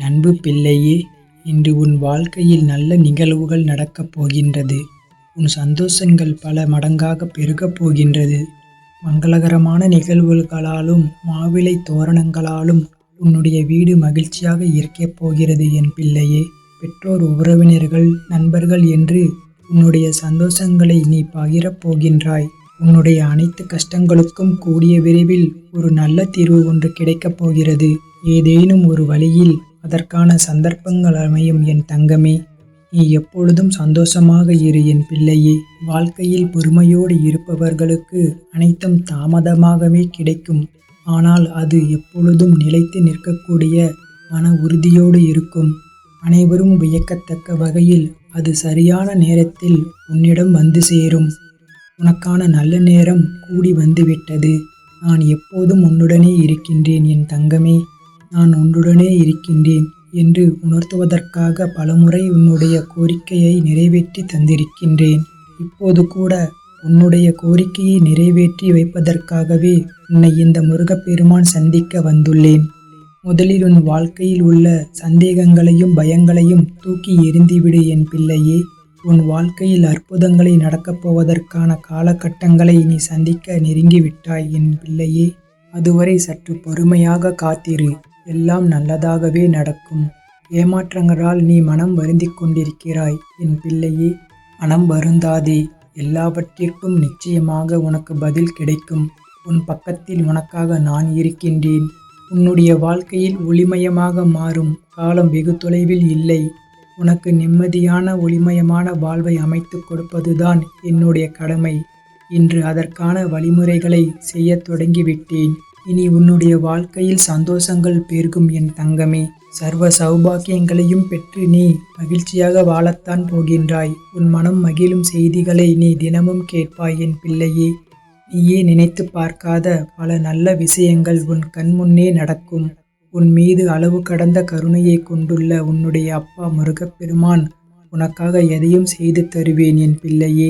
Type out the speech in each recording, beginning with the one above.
அன்பு பிள்ளையே, இன்று உன் வாழ்க்கையில் நல்ல நிகழ்வுகள் நடக்கப் போகின்றது. உன் சந்தோஷங்கள் பல மடங்காக பெருகப் போகின்றது. மங்களகரமான நிகழ்வுகளாலும் மாவிலை தோரணங்களாலும் உன்னுடைய வீடு மகிழ்ச்சியாக இருக்கப் போகிறது என் பிள்ளையே. பெற்றோர், உறவினர்கள், நண்பர்கள் என்று உன்னுடைய சந்தோஷங்களை நீ பகிரப் போகின்றாய். உன்னுடைய அனைத்து கஷ்டங்களுக்கும் கூடிய விரைவில் ஒரு நல்ல தீர்வு ஒன்று கிடைக்கப் போகிறது. ஏதேனும் ஒரு வழியில் அதற்கான சந்தர்ப்பங்கள் அமையும் என் தங்கமே. நீ எப்பொழுதும் சந்தோஷமாக இரு என் பிள்ளையே. வாழ்க்கையில் பொறுமையோடு இருப்பவர்களுக்கு அனைத்தும் தாமதமாகவே கிடைக்கும். ஆனால் அது எப்பொழுதும் நிலைத்து நிற்கக்கூடிய மன உறுதியோடு இருக்கும். அனைவரும் வியக்கத்தக்க வகையில் அது சரியான நேரத்தில் உன்னிடம் வந்து சேரும். உனக்கான நல்ல நேரம் கூடி வந்துவிட்டது. நான் எப்போதும் உன்னுடனே இருக்கின்றேன் என் தங்கமே. நான் உன்னுடனே இருக்கின்றேன் என்று உணர்த்துவதற்காக பலமுறை உன்னுடைய கோரிக்கையை நிறைவேற்றி தந்திருக்கின்றேன். இப்போது கூட உன்னுடைய கோரிக்கையை நிறைவேற்றி வைப்பதற்காகவே உன்னை இந்த முருகப்பெருமான் சந்திக்க வந்துள்ளேன். முதலில் உன் வாழ்க்கையில் உள்ள சந்தேகங்களையும் பயங்களையும் தூக்கி எறிந்துவிடு என் பிள்ளையே. உன் வாழ்க்கையில் அற்புதங்களை நடக்கப் போவதற்கான காலகட்டங்களை நீ சந்திக்க நெருங்கிவிட்டாய் என் பிள்ளையே. அதுவரை சற்று பொறுமையாக காத்திரு. எல்லாம் நல்லதாகவே நடக்கும். ஏமாற்றங்களால் நீ மனம் வருந்திக் கொண்டிருக்கிறாய் என் பிள்ளையே. மனம் வருந்தாதே. எல்லாவற்றிற்கும் நிச்சயமாக உனக்கு பதில் கிடைக்கும். உன் பக்கத்தில் உனக்காக நான் இருக்கின்றேன். உன்னுடைய வாழ்க்கையில் ஒளிமயமாக மாறும் காலம் வெகு தொலைவில் இல்லை. உனக்கு நிம்மதியான ஒளிமயமான வாழ்வை அமைத்து கொடுப்பதுதான் என்னுடைய கடமை. இன்று அதற்கான வழிமுறைகளை செய்ய தொடங்கிவிட்டேன். இனி உன்னுடைய வாழ்க்கையில் சந்தோஷங்கள் பெருகும் என் தங்கமே. சர்வ சௌபாக்கியங்களையும் பெற்று நீ மகிழ்ச்சியாக வாழத்தான் போகின்றாய். உன் மனம் மகிழும் செய்திகளை நீ தினமும் கேட்பாய் என் பிள்ளையே. நீயே நினைத்து பார்க்காத பல நல்ல விஷயங்கள் உன் கண்முன்னே நடக்கும். உன் மீது அளவு கடந்த கருணையை கொண்டுள்ள உன்னுடைய அப்பா முருகப்பெருமான் உனக்காக எதையும் செய்து தருவேன் என் பிள்ளையே.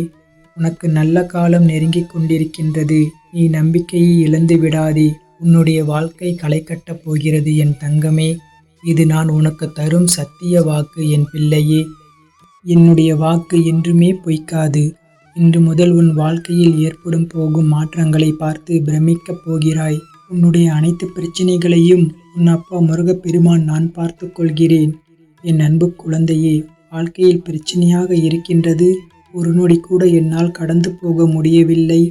உனக்கு நல்ல காலம் நெருங்கிக் கொண்டிருக்கின்றது. நீ நம்பிக்கையை இழந்து விடாதே. உன்னுடைய வாழ்க்கை களை கட்டப் போகிறது என் தங்கமே. இது நான் உனக்கு தரும் சத்திய வாக்கு என் பிள்ளையே. என்னுடைய வாக்கு என்றுமே பொய்க்காது. இன்று முதல் உன் வாழ்க்கையில் ஏற்படும் போகும் மாற்றங்களை பார்த்து பிரமிக்கப் போகிறாய். உன்னுடைய அனைத்து பிரச்சனைகளையும் உன் அப்பா முருகப்பெருமான் நான் பார்த்து கொள்கிறேன். என் அன்பு குழந்தையே, வாழ்க்கையில் பிரச்சனையாக இருக்கின்றது. ஒரு நொடி கூட என்னால் கடந்து போக முடியவில்லை.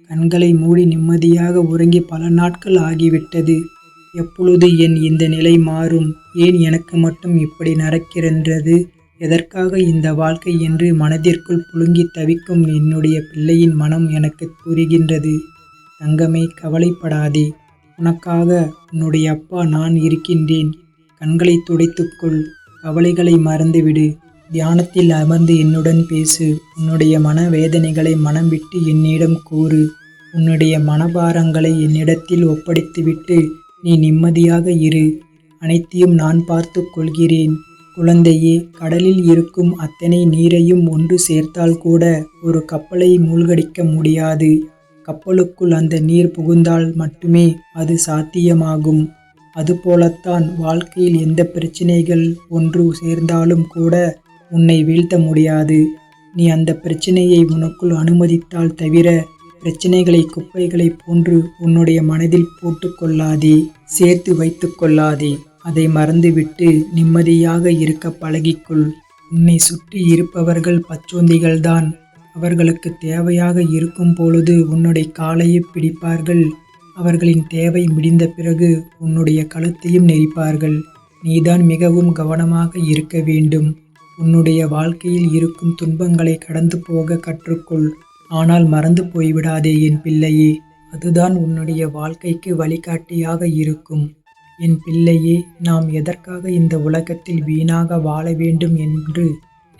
கண்களை மூடி நிம்மதியாக உறங்கி பல நாட்கள் ஆகிவிட்டது. எப்பொழுது என் இந்த நிலை மாறும்? ஏன் எனக்கு மட்டும் இப்படி நடக்கின்றது? எதற்காக இந்த வாழ்க்கை என்று மனதிற்குள் புழுங்கி தவிக்கும் என்னுடைய பிள்ளையின் மனம் எனக்கு புரிகின்றது. தங்கமே, கவலைப்படாதே. உனக்காக உன்னுடைய அப்பா நான் இருக்கின்றேன். கண்களை துடைத்துக்கொள். கவலைகளை மறந்துவிடு. தியானத்தில் அமர்ந்து என்னுடன் பேசு. உன்னுடைய மன வேதனைகளை மனம் விட்டு என்னிடம் கூறு. உன்னுடைய மனபாரங்களை என்னிடத்தில் ஒப்படைத்துவிட்டு நீ நிம்மதியாக இரு. அனைத்தையும் நான் பார்த்து கொள்கிறேன். குழந்தையே, கடலில் இருக்கும் அத்தனை நீரையும் ஒன்று சேர்த்தால் கூட ஒரு கப்பலை மூழ்கடிக்க முடியாது. கப்பலுக்குள் அந்த நீர் புகுந்தால் மட்டுமே அது சாத்தியமாகும். அதுபோலத்தான் வாழ்க்கையில் எந்த பிரச்சனைகள் ஒன்று சேர்ந்தாலும் கூட உன்னை வீழ்த்த முடியாது. நீ அந்த பிரச்சனையை உனக்குள் அனுமதித்தால் தவிர பிரச்சனைகளை குப்பைகளை போன்று உன்னுடைய மனதில் போட்டு கொள்ளாதே, சேர்த்து வைத்து கொள்ளாதே. அதை மறந்துவிட்டு நிம்மதியாக இருக்க பழகிக்கொள். உன்னை சுற்றி இருப்பவர்கள் பச்சோந்திகள்தான். அவர்களுக்கு தேவையாக இருக்கும் பொழுது உன்னுடைய காலையை பிடிப்பார்கள். அவர்களின் தேவை முடிந்த பிறகு உன்னுடைய கழுத்தையும் நெரிப்பார்கள். நீதான் மிகவும் கவனமாக இருக்க வேண்டும். உன்னுடைய வாழ்க்கையில் இருக்கும் துன்பங்களை கடந்து போக கற்றுக்கொள். ஆனால் மறந்து போய்விடாதே என் பிள்ளையே. அதுதான் உன்னுடைய வாழ்க்கைக்கு வழிகாட்டியாக இருக்கும். என் பிள்ளையே, நாம் எதற்காக இந்த உலகத்தில் வீணாக வாழ வேண்டும் என்று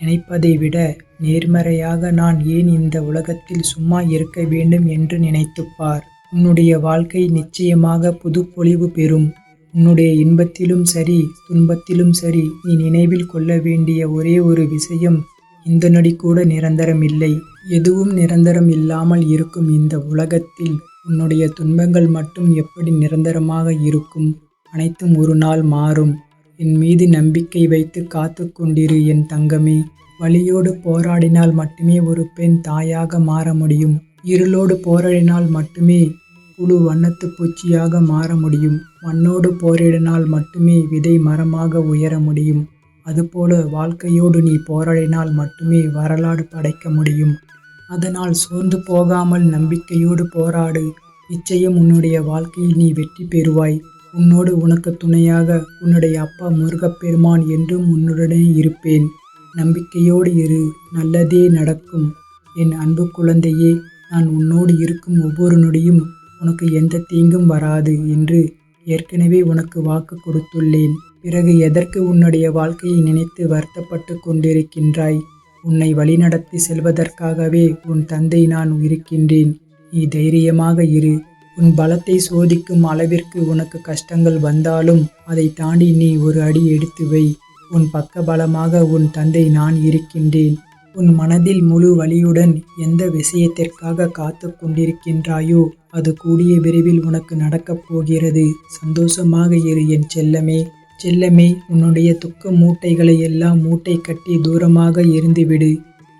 நினைப்பதை விட நேர்மறையாக நான் ஏன் இந்த உலகத்தில் சும்மா இருக்க வேண்டும் என்று நினைத்துப்பார். உன்னுடைய வாழ்க்கை நிச்சயமாக புதுப்பொலிவு பெறும். உன்னுடைய இன்பத்திலும் சரி துன்பத்திலும் சரி நீ நினைவில் கொள்ள வேண்டிய ஒரே ஒரு விஷயம், இந்த நொடி கூட நிரந்தரம் இல்லை. எதுவும் நிரந்தரம் இல்லாமல் இருக்கும் இந்த உலகத்தில் உன்னுடைய துன்பங்கள் மட்டும் எப்படி நிரந்தரமாக இருக்கும்? அனைத்தும் ஒரு நாள் மாறும். என் மீது நம்பிக்கை வைத்து காத்து கொண்டிரு என் தங்கமே. வலியோடு போராடினால் மட்டுமே ஒரு பெண் தாயாக மாற முடியும். இருளோடு போராடினால் மட்டுமே புழு வண்ணத்து பூச்சியாக மாற முடியும். மண்ணோடு போராடினால் மட்டுமே விதை மரமாக உயர முடியும். அதுபோல வாழ்க்கையோடு நீ போராடினால் மட்டுமே வரலாறு படைக்க முடியும். அதனால் சோர்ந்து போகாமல் நம்பிக்கையோடு போராடு. நிச்சயம் உன்னுடைய வாழ்க்கையில் நீ வெற்றி பெறுவாய். உன்னோடு உனக்கு துணையாக உன்னுடைய அப்பா முருகப்பெருமான் என்றும் உன்னுடனே இருப்பேன். நம்பிக்கையோடு இரு, நல்லதே நடக்கும். என் அன்பு குழந்தையே, நான் உன்னோடு இருக்கும் ஒவ்வொரு நொடியும் உனக்கு எந்த தீங்கும் வராது என்று ஏற்கனவே உனக்கு வாக்கு கொடுத்துள்ளேன். பிறகு எதற்கு உன்னுடைய வாழ்க்கையை நினைத்து வருத்தப்பட்டு கொண்டிருக்கின்றாய்? உன்னை வழிநடத்தி செல்வதற்காகவே உன் தந்தை நான் இருக்கின்றேன். நீ தைரியமாக இரு. உன் பலத்தை சோதிக்கும் அளவிற்கு உனக்கு கஷ்டங்கள் வந்தாலும் அதை தாண்டி நீ ஒரு அடி எடுத்து வை. உன் பக்க பலமாக உன் தந்தை நான் இருக்கின்றேன். உன் மனதில் முழு வலியுடன் எந்த விஷயத்திற்காக காத்து கொண்டிருக்கின்றாயோ அது கூடிய விரைவில் உனக்கு நடக்கப் போகிறது. சந்தோஷமாக இரு என் செல்லமே. செல்லமே, உன்னுடைய துக்க மூட்டைகளை எல்லாம் மூட்டை கட்டி தூரமாக எறிந்துவிடு.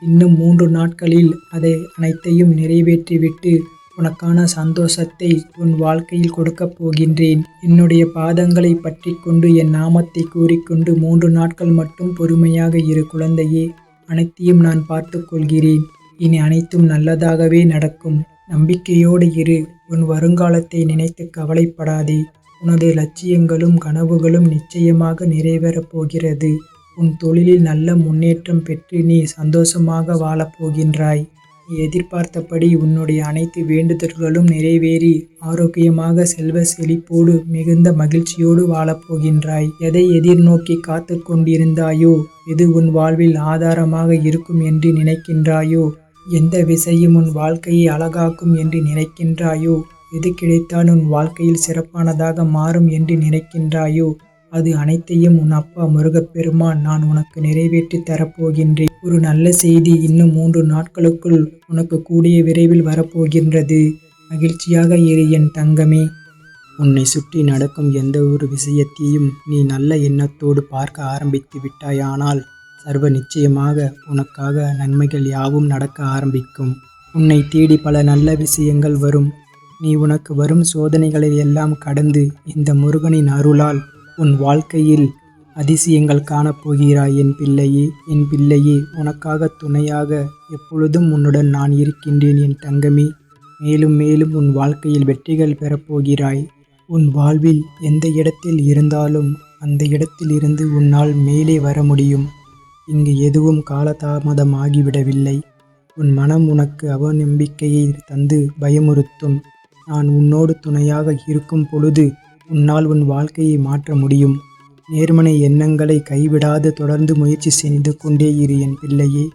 இன்னும் 3 நாட்களில் அதை அனைத்தையும் நிறைவேற்றிவிட்டு உனக்கான சந்தோஷத்தை உன் வாழ்க்கையில் கொடுக்கப் போகின்றேன். என்னுடைய பாதங்களை பற்றி கொண்டு என் நாமத்தை கூறிக்கொண்டு 3 நாட்கள் மட்டும் பொறுமையாக இரு குழந்தையே. அனைத்தையும் நான் பார்த்து கொள்கிறேன். இனி அனைத்தும் நல்லதாகவே நடக்கும். நம்பிக்கையோடு இரு. உன் வருங்காலத்தை நினைத்து கவலைப்படாதே. உனது லட்சியங்களும் கனவுகளும் நிச்சயமாக நிறைவேறப் போகிறது. உன் தொழிலில் நல்ல முன்னேற்றம் பெற்று நீ சந்தோஷமாக வாழப்போகின்றாய். நீ எதிர்பார்த்தபடி உன்னுடைய அனைத்து வேண்டுதல்களும் நிறைவேறி ஆரோக்கியமாக செல்வ செழிப்போடு மிகுந்த மகிழ்ச்சியோடு வாழப்போகின்றாய். எதை எதிர்நோக்கி காத்து கொண்டிருந்தாயோ, எது உன் வாழ்வில் ஆதாரமாக இருக்கும் என்று நினைக்கின்றாயோ, எந்த விஷயம் உன் வாழ்க்கையை அழகாக்கும் என்று நினைக்கின்றாயோ, எது கிடைத்தால் உன் வாழ்க்கையில் சிறப்பானதாக மாறும் என்று நினைக்கின்றாயோ, அது அனைத்தையும் உன் அப்பா முருகப்பெருமான் நான் உனக்கு நிறைவேற்றி தரப்போகின்றேன். ஒரு நல்ல செய்தி இன்னும் 3 நாட்களுக்குள் உனக்கு கூடிய விரைவில் வரப்போகின்றது. மகிழ்ச்சியாக இரு என் தங்கமே. உன்னை சுற்றி நடக்கும் எந்த ஒரு விஷயத்தையும் நீ நல்ல எண்ணத்தோடு பார்க்க ஆரம்பித்து விட்டாயானால் சர்வ நிச்சயமாக உனக்காக நன்மைகள் யாவும் நடக்க ஆரம்பிக்கும். உன்னை தேடி பல நல்ல விஷயங்கள் வரும். நீ உனக்கு வரும் சோதனைகளை எல்லாம் கடந்து இந்த முருகனின் அருளால் உன் வாழ்க்கையில் அதிசயங்கள் காணப்போகிறாய் என் பிள்ளையே. என் பிள்ளையே, உனக்காக துணையாக எப்பொழுதும் உன்னுடன் நான் இருக்கின்றேன் என் தங்கமே. மேலும் மேலும் உன் வாழ்க்கையில் வெற்றிகள் பெறப்போகிறாய். உன் வாழ்வில் எந்த இடத்தில் இருந்தாலும் அந்த இடத்தில் இருந்து உன்னால் மேலே வர முடியும். இங்கு எதுவும் காலதாமதமாகிவிடவில்லை. உன் மனம் உனக்கு அவநம்பிக்கையை தந்து பயமுறுத்தும். நான் உன்னோடு துணையாக இருக்கும் பொழுது உன்னால் உன் வாழ்க்கையை மாற்ற முடியும். நேர்மறை எண்ணங்களை கைவிடாது தொடர்ந்து முயற்சி செய்து கொண்டே இரு என் பிள்ளையே.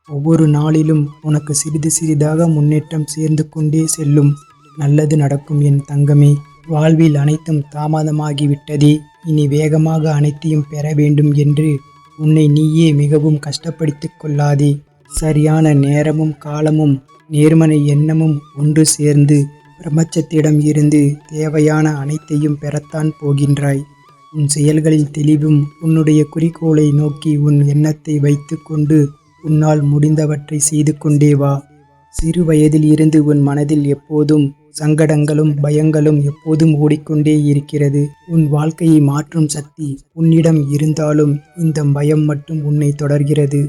ஒவ்வொரு நாளிலும் உனக்கு சிறிது சிறிதாக முன்னேற்றம் சேர்ந்து கொண்டே செல்லும். நல்லது நடக்கும் என் தங்கமே. வாழ்வில் அனைத்தும் தாமதமாகிவிட்டதே, இனி வேகமாக அனைத்தையும் பெற வேண்டும் என்று உன்னை நீயே மிகவும் கஷ்டப்படுத்திக் கொள்ளாதே. சரியான நேரமும் காலமும் நேர்மறை எண்ணமும் ஒன்று சேர்ந்து பிரபஞ்சத்திடம் இருந்து தேவையான அனைத்தையும் பெறத்தான் போகின்றாய். உன் செயல்களில் தெளிவும் உன்னுடைய குறிக்கோளை நோக்கி உன் எண்ணத்தை வைத்து கொண்டு உன்னால் முடிந்தவற்றை செய்து கொண்டே வா. சிறு வயதில் இருந்து உன் மனதில் எப்போதும் சங்கடங்களும் பயங்களும் எப்போதும் ஓடிக்கொண்டே இருக்கிறது. உன் வாழ்க்கையை மாற்றும் சக்தி உன்னிடம் இருந்தாலும் இந்த பயம் மட்டும் உன்னை தொடர்கிறது.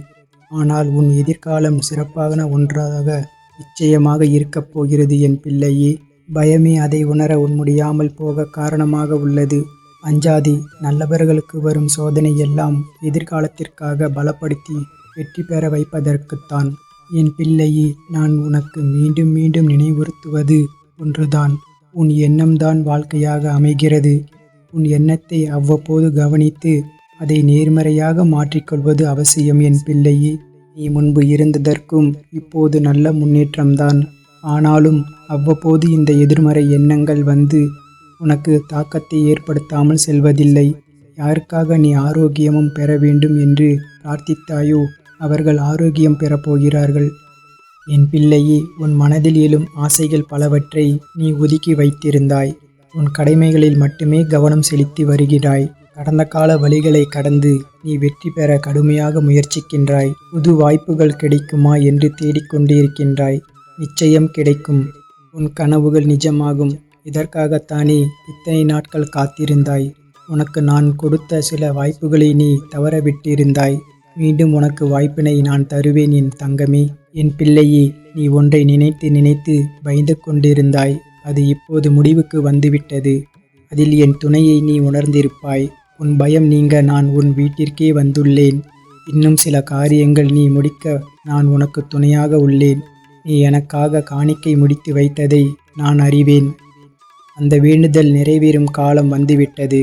ஆனால் உன் எதிர்காலம் சிறப்பான ஒன்றாக நிச்சயமாக இருக்கப் போகிறது என் பிள்ளையே. பயமே அதை உணர முடியாமல் போக காரணமாக உள்ளது. அஞ்சாதே. நல்லவர்களுக்கு வரும் சோதனை எல்லாம் எதிர்காலத்திற்காக பலப்படுத்தி வெற்றி பெற வைப்பதற்குத்தான். என் பிள்ளையே, நான் உனக்கு மீண்டும் மீண்டும் நினைவுறுத்துவது ஒன்றுதான். உன் எண்ணம்தான் வாழ்க்கையாக அமைகிறது. உன் எண்ணத்தை அவ்வப்போது கவனித்து அதை நேர்மறையாக மாற்றிக்கொள்வது அவசியம் என் பிள்ளையே. நீ முன்பு இருந்ததற்கும் இப்போது நல்ல முன்னேற்றம்தான். ஆனாலும் அவ்வப்போது இந்த எதிர்மறை எண்ணங்கள் வந்து உனக்கு தாக்கத்தை ஏற்படுத்தாமல் செல்வதில்லை. யாருக்காக நீ ஆரோக்கியமும் பெற வேண்டும் என்று பிரார்த்தித்தாயோ அவர்கள் ஆரோக்கியம் பெறப்போகிறார்கள். என் பிள்ளையே, உன் மனதில் எழும் ஆசைகள் பலவற்றை நீ ஒதுக்கி வைத்திருந்தாய். உன் கடமைகளில் மட்டுமே கவனம் செலுத்தி வருகிறாய். கடந்த கால வழிகளை கடந்து நீ வெற்றி பெற கடுமையாக முயற்சிக்கின்றாய். புது வாய்ப்புகள் கிடைக்குமா என்று தேடிக்கொண்டிருக்கின்றாய். நிச்சயம் கிடைக்கும். உன் கனவுகள் நிஜமாகும். இதற்காகத்தானே இத்தனை நாட்கள் காத்திருந்தாய். உனக்கு நான் கொடுத்த சில வாய்ப்புகளை நீ தவறவிட்டிருந்தாய். மீண்டும் உனக்கு வாய்ப்பினை நான் தருவேன் என் தங்கமே. என் பிள்ளையே, நீ ஒன்றை நினைத்து நினைத்து பயந்து கொண்டிருந்தாய். அது இப்போது முடிவுக்கு வந்துவிட்டது. அதில் என் துணையை நீ உணர்ந்திருப்பாய். உன் பயம் நீங்க நான் உன் வீட்டிற்கே வந்துள்ளேன். இன்னும் சில காரியங்கள் நீ முடிக்க நான் உனக்கு துணையாக உள்ளேன். நீ எனக்காக காணிக்கை முடித்து வைத்ததை நான் அறிவேன். அந்த வேண்டுதல் நிறைவேறும் காலம் வந்துவிட்டது.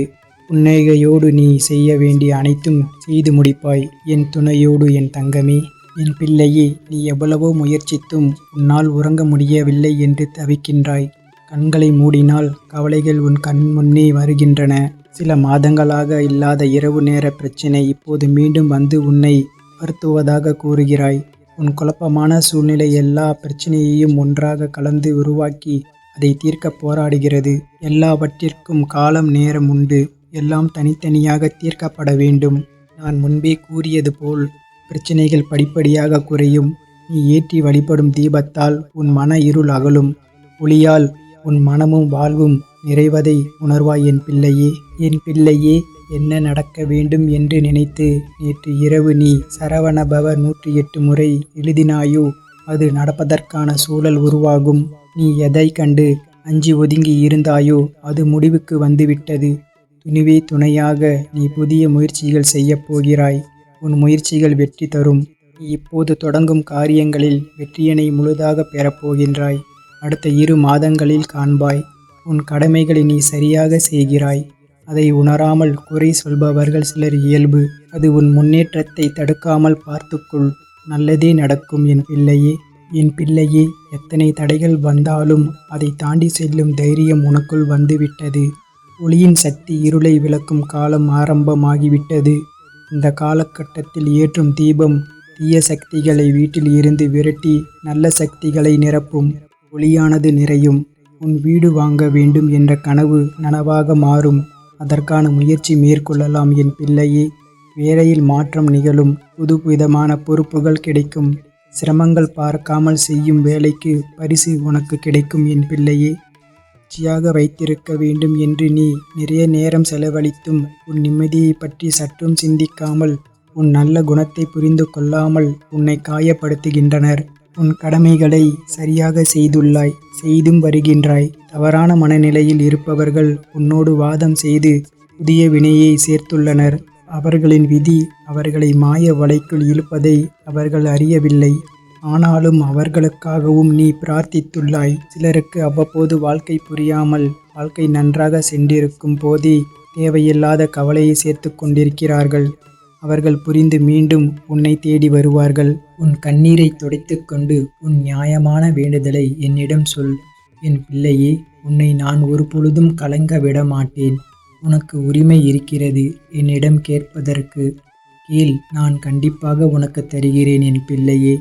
புன்னகையோடு நீ செய்ய வேண்டிய அனைத்தும் செய்து முடிப்பாய். என் துணையோடு என் தங்கமே. என் பிள்ளையே, நீ எவ்வளவோ முயற்சித்தும் உன்னால் உறங்க முடியவில்லை என்று தவிக்கின்றாய். கண்களை மூடினால் கவலைகள் உன் கண் முன்னே வருகின்றன. சில மாதங்களாக இல்லாத இரவு நேர பிரச்சினை இப்போது மீண்டும் வந்து உன்னை வருத்துவதாக கூறுகிறாய். உன் குழப்பமான சூழ்நிலை எல்லா பிரச்சனையையும் ஒன்றாக கலந்து உருவாக்கி அதை தீர்க்க போராடுகிறது. எல்லாவற்றிற்கும் காலம் நேரம் உண்டு. எல்லாம் தனித்தனியாக தீர்க்கப்பட வேண்டும். நான் முன்பே கூறியது போல் பிரச்சனைகள் படிப்படியாக குறையும். நீ ஏற்றி வழிபடும் தீபத்தால் உன் மன இருள் அகலும். ஒளியால் உன் மனமும் வாழ்வும் நிறைவதை உணர்வாய் என் பிள்ளையே. என் பிள்ளையே, என்ன நடக்க வேண்டும் என்று நினைத்து நேற்று இரவு நீ சரவணபவ 108 முறை எழுதினாயோ அது நடப்பதற்கான சூழல் உருவாகும். நீ எதை கண்டு அஞ்சி ஒதுங்கி இருந்தாயோ அது முடிவுக்கு வந்துவிட்டது. துணிவே துணையாக நீ புதிய முயற்சிகள் செய்யப் போகிறாய். உன் முயற்சிகள் வெற்றி தரும். நீ இப்போது தொடங்கும் காரியங்களில் வெற்றியினை முழுதாக பெறப்போகின்றாய். அடுத்த 2 மாதங்களில் காண்பாய். உன் கடமைகளை நீ சரியாக செய்கிறாய். அதை உணராமல் குறை சொல்பவர்கள் சிலர் இயல்பு. அது உன் முன்னேற்றத்தை தடுக்காமல் பார்த்துக்கொள். நல்லதே நடக்கும் என் பிள்ளையே. என் பிள்ளையே, எத்தனை தடைகள் வந்தாலும் அதை தாண்டி செல்லும் தைரியம் உனக்குள் வந்துவிட்டது. ஒளியின் சக்தி இருளை விளக்கும் காலம் ஆரம்பமாகிவிட்டது. இந்த காலகட்டத்தில் ஏற்றும் தீபம் தீய சக்திகளை வீட்டில் இருந்து விரட்டி நல்ல சக்திகளை நிரப்பும். ஒளியானது நிறையும். உன் வீடு வாங்க வேண்டும் என்ற கனவு நனவாக மாறும். அதற்கான முயற்சி மேற்கொள்ளலாம் என் பிள்ளையே. வேலையில் மாற்றம் நிகழும். புது விதமான பொறுப்புகள் கிடைக்கும். சிரமங்கள் பார்க்காமல் செய்யும் வேலைக்கு பரிசு உனக்கு கிடைக்கும் என் பிள்ளையே. மகிழ்ச்சியாக வைத்திருக்க வேண்டும் என்று நீ நிறைய நேரம் செலவழித்தும் உன் நிம்மதியை பற்றி சற்றும் சிந்திக்காமல் உன் நல்ல குணத்தை புரிந்து கொள்ளாமல் உன்னை காயப்படுத்துகின்றனர். உன் கடமைகளை சரியாக செய்துள்ளாய், செய்தும் வருகின்றாய். தவறான மனநிலையில் இருப்பவர்கள் உன்னோடு வாதம் செய்து புதிய வினையை சேர்த்துள்ளனர். அவர்களின் விதி அவர்களை மாய வலைக்குள் இழுப்பதை அவர்கள் அறியவில்லை. ஆனாலும் அவர்களுக்காகவும் நீ பிரார்த்தித்துள்ளாய். சிலருக்கு அவ்வப்போது வாழ்க்கை புரியாமல் வாழ்க்கை நன்றாக சென்றிருக்கும் போதே தேவையில்லாத கவலையை சேர்த்து கொண்டிருக்கிறார்கள். அவர்கள் புரிந்து மீண்டும் உன்னை தேடி வருவார்கள். உன் கண்ணீரை துடைத்து கொண்டு உன் நியாயமான வேண்டுதலை என்னிடம் சொல். என் பிள்ளையே, உன்னை நான் ஒரு பொழுதும் கலங்க விட மாட்டேன். உனக்கு உரிமை இருக்கிறது என்னிடம் கேட்பதற்கு. கேள், நான் கண்டிப்பாக உனக்கு தருகிறேன் என் பிள்ளையே.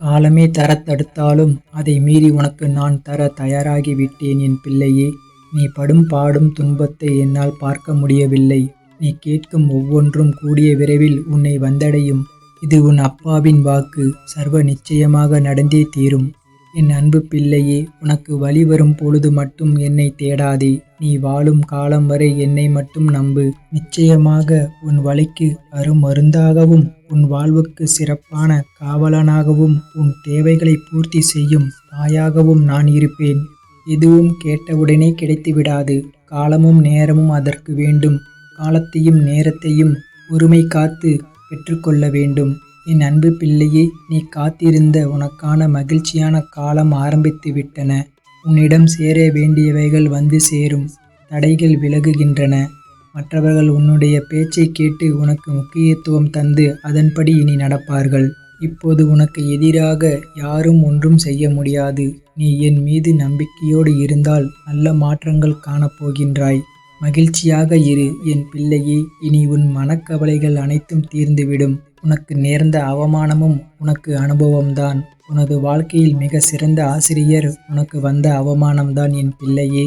காலமே தர தடுத்தாலும் அதை மீறி உனக்கு நான் தர தயாராகிவிட்டேன் என் பிள்ளையே. நீ படும் பாடும் துன்பத்தை என்னால் பார்க்க முடியவில்லை. நீ கேட்கும் ஒவ்வொன்றும் கூடிய விரைவில் உன்னை வந்தடையும். இது உன் அப்பாவின் வாக்கு. சர்வ நிச்சயமாக நடந்தே தீரும். என் அன்பு பிள்ளையே, உனக்கு வழி வரும் பொழுது மட்டும் என்னை தேடாதே. நீ வாழும் காலம் வரை என்னை மட்டும் நம்பு. நிச்சயமாக உன் வழிக்கு அருமருந்தாகவும் உன் வாழ்வுக்கு சிறப்பான காவலனாகவும் உன் தேவைகளை பூர்த்தி செய்யும் தாயாகவும் நான் இருப்பேன். எதுவும் கேட்டவுடனே கிடைத்துவிடாது. காலமும் நேரமும் அதற்கு வேண்டும். காலத்தையும் நேரத்தையும் பொறுமை காத்து பெற்றுக்கொள்ள வேண்டும். என் அன்பு பிள்ளையே, நீ காத்திருந்த உனக்கான மகிழ்ச்சியான காலம் ஆரம்பித்து விட்டன. உன்னிடம் சேர வேண்டியவைகள் வந்து சேரும். தடைகள் விலகுகின்றன. மற்றவர்கள் உன்னுடைய பேச்சை கேட்டு உனக்கு முக்கியத்துவம் தந்து அதன்படி இனி நடப்பார்கள். இப்போது உனக்கு எதிராக யாரும் ஒன்றும் செய்ய முடியாது. நீ என் மீது நம்பிக்கையோடு இருந்தால் நல்ல மாற்றங்கள் காணப்போகின்றாய். மகிழ்ச்சியாக இரு என் பிள்ளையே. இனி உன் மனக்கவலைகள் அனைத்தும் தீர்ந்துவிடும். உனக்கு நேர்ந்த அவமானமும் உனக்கு அனுபவம்தான். உனது வாழ்க்கையில் மிக சிறந்த ஆசிரியர் உனக்கு வந்த அவமானம்தான் என் பிள்ளையே.